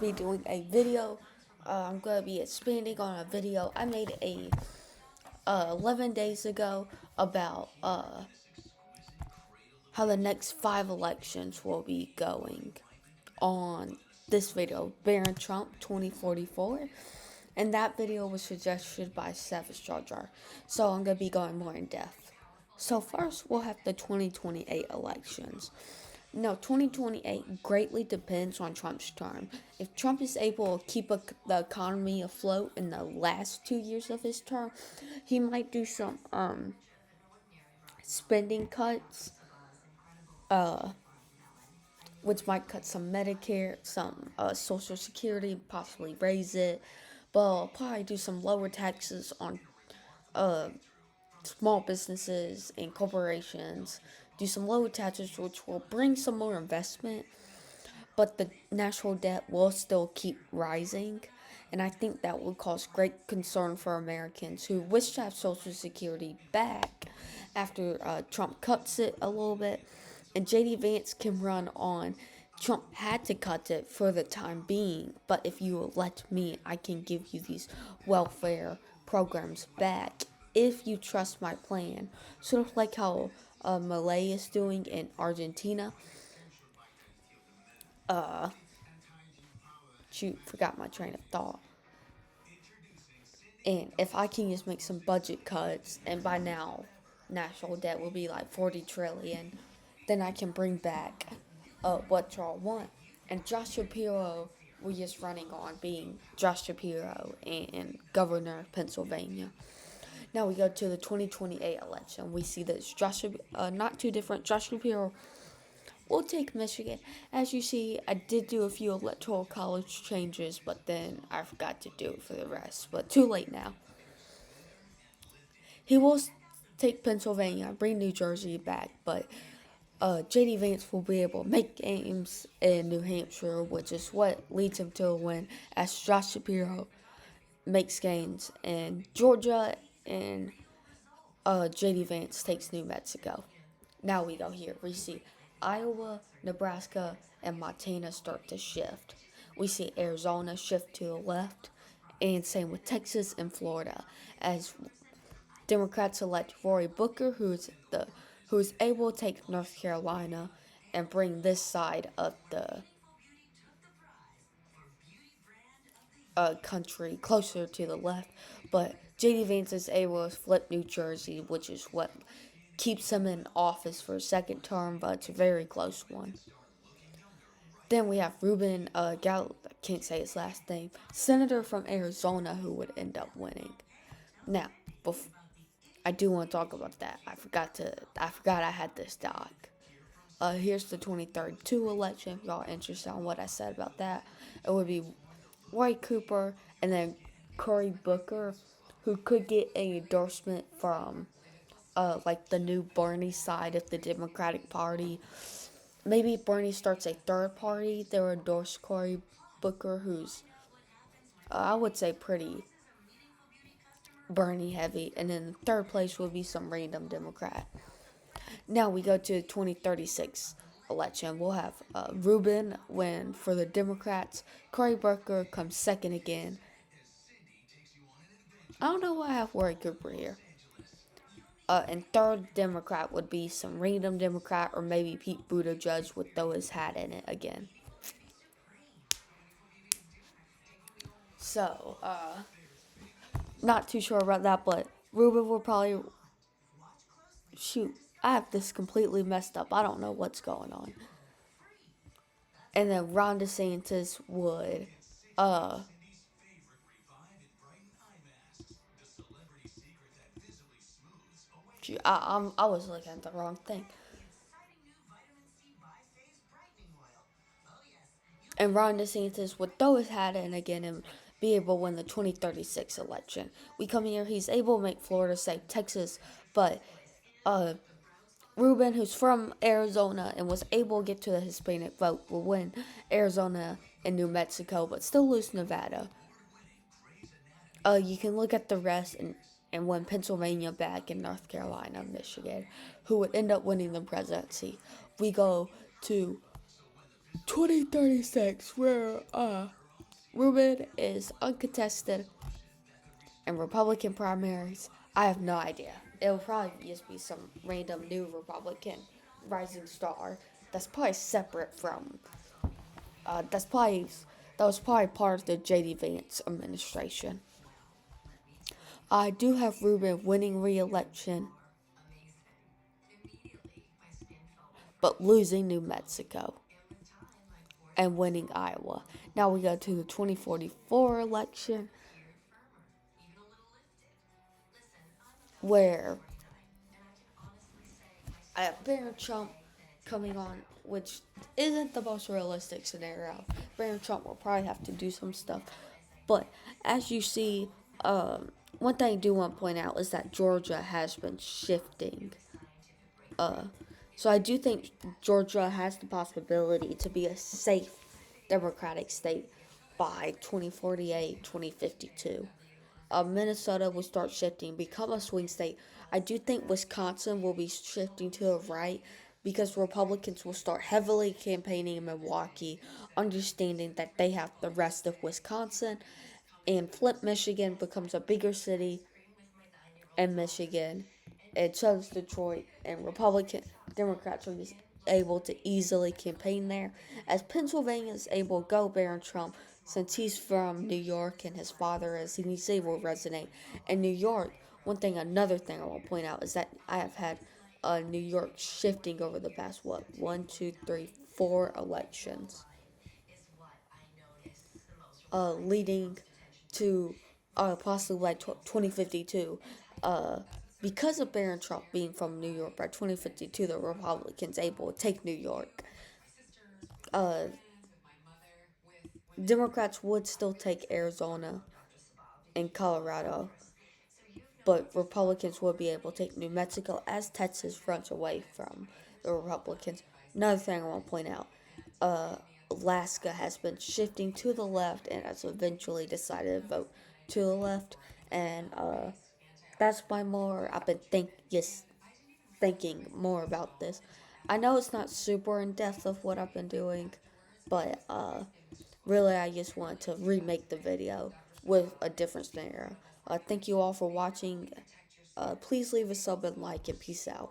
be doing a video. I'm gonna be expanding on a video I made 11 days ago about how the next 5 elections will be going on this video, Baron Trump 2044. And that video was suggested by Savage Jar Jar. So I'm gonna be going more in depth. So first we'll have the 2028 elections. No, 2028 greatly depends on Trump's term. If Trump is able to keep the economy afloat in the last 2 years of his term, he might do some spending cuts, which might cut some Medicare, some Social Security, possibly raise it, but probably do some lower taxes on small businesses and corporations, do some lower taxes, which will bring some more investment, but the national debt will still keep rising. And I think that will cause great concern for Americans who wish to have Social Security back after Trump cuts it a little bit. And JD Vance can run on. Trump had to cut it for the time being, but if you elect me, I can give you these welfare programs back if you trust my plan. Sort of like how Malay is doing in Argentina. Shoot, forgot my train of thought. And if I can just make some budget cuts, and by now, national debt will be like 40 trillion, then I can bring back what y'all want. And Josh Shapiro was just running on being Josh Shapiro and governor of Pennsylvania. Now we go to the 2028 election. We see that Josh, not too different. Josh Shapiro will take Michigan. As you see, I did do a few electoral college changes, but then I forgot to do it for the rest. But too late now. He will take Pennsylvania, bring New Jersey back, but JD Vance will be able to make games in New Hampshire, which is what leads him to a win, as Josh Shapiro makes gains in Georgia, and JD Vance takes New Mexico. Now we go here. We see Iowa, Nebraska, and Montana start to shift. We see Arizona shift to the left, and same with Texas and Florida, as Democrats elect Rory Booker, who's able to take North Carolina and bring this side of the country closer to the left. But JD Vance is able to flip New Jersey, which is what keeps him in office for a second term, but it's a very close one. Then we have Ruben Gal, I can't say his last name, senator from Arizona, who would end up winning. Now, I do want to talk about that. I forgot I had this doc. Here's the 2032 election. If y'all are interested on what I said about that, it would be Roy Cooper and then Cory Booker, who could get an endorsement from like the new Bernie side of the Democratic Party. Maybe if Bernie starts a third party, they'll endorse Cory Booker, who's I would say pretty Bernie heavy, and then third place would be some random Democrat. Now we go to the 2036 election. We'll have Rubin win for the Democrats. Cory Booker comes second again. I don't know why I have Roy Cooper here. And third Democrat would be some random Democrat, or maybe Pete Buttigieg would throw his hat in it again. So, not too sure about that, but Rubin will probably... Shoot, I have this completely messed up. I don't know what's going on. And then Ron DeSantis would, I was looking at the wrong thing. And Ron DeSantis would throw his hat in again and be able to win the 2036 election. We come here, he's able to make Florida safe, Texas, but Rubin, who's from Arizona and was able to get to the Hispanic vote, will win Arizona and New Mexico, but still lose Nevada. You can look at the rest and win Pennsylvania back and North Carolina, Michigan, who would end up winning the presidency. We go to 2036, where Rubin is uncontested in Republican primaries. I have no idea. It'll probably just be some random new Republican rising star that's probably separate from. That's probably that was probably part of the J.D. Vance administration. I do have Rubin winning re-election, but losing New Mexico and winning Iowa. Now we go to the 2044 election, where I have Barron Trump coming on, which isn't the most realistic scenario. Barron Trump will probably have to do some stuff. But as you see, one thing I do want to point out is that Georgia has been shifting. Uh, so I do think Georgia has the possibility to be a safe Democratic state by 2048, 2052. Minnesota will start shifting, become a swing state. I do think Wisconsin will be shifting to the right because Republicans will start heavily campaigning in Milwaukee, understanding that they have the rest of Wisconsin, and Flint, Michigan becomes a bigger city in Michigan, and so does Detroit, and Democrats are just able to easily campaign there, as Pennsylvania is able to go Barron Trump since he's from New York and his father is, and he's able to resonate. In New York, another thing I want to point out is that I have had New York shifting over the past, 4 elections, leading to possibly like 2052. Because of Barron Trump being from New York, by 2052, the Republicans able to take New York. Uh, Democrats would still take Arizona and Colorado, but Republicans would be able to take New Mexico as Texas runs away from the Republicans. Another thing I want to point out, uh, Alaska has been shifting to the left and has eventually decided to vote to the left, and that's why I've been thinking more about this. I know it's not super in depth of what I've been doing, but really I just wanted to remake the video with a different scenario. Thank you all for watching. Please leave a sub and like, and peace out.